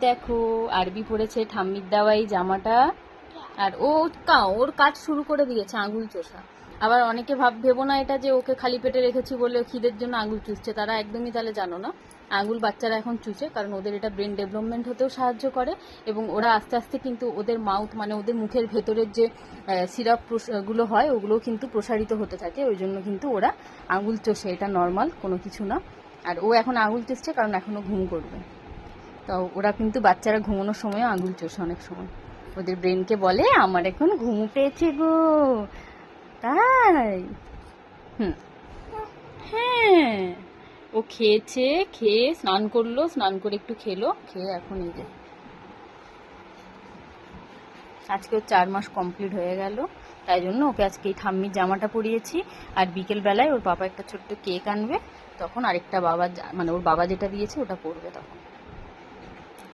দেখো আরবি পড়েছে ঠাম্মির দেওয়া এই জামাটা। আর ওর কাজ শুরু করে দিয়েছে আঙুল চোষা। আবার অনেকে ভেবো না এটা যে ওকে খালি পেটে রেখেছি বলে খিদের জন্য আঙুল চুষছে, তারা একদমই তাহলে জানো না। আঙুল বাচ্চারা এখন চুষে কারণ ওদের এটা ব্রেন ডেভেলপমেন্ট হতেও সাহায্য করে, এবং ওরা আস্তে আস্তে কিন্তু ওদের মাউথ মানে ওদের মুখের ভেতরের যে সিরাপ গুলো হয় ওগুলোও কিন্তু প্রসারিত হতে থাকে, ওই জন্য কিন্তু ওরা আঙুল চষে, এটা নর্মাল কোনো কিছু না। আর ও এখন আঙুল চুষছে কারণ এখনও ঘুম করবে। তো ওরা কিন্তু বাচ্চারা ঘুমানোর সময়ও আঙুল চোষে অনেক সময়, ওদের ব্রেনকে বলে আমার এখন ঘুম পেয়েছে গো, তাই। হ্যাঁ, ও খেয়েছে, খেয়ে স্নান করলো, স্নান করে একটু খেলো, খেয়ে এখন এই যে আজকে ওর 4 মাস কমপ্লিট হয়ে গেল, তাই জন্য ওকে আজকে এই ঠাম্মির জামাটা পরিয়েছি। আর বিকেল বেলায় ওর বাবা একটা ছোট্ট কেক আনবে, তখন আরেকটা বাবা মানে ওর বাবা যেটা দিয়েছে ওটা পরবে তখন।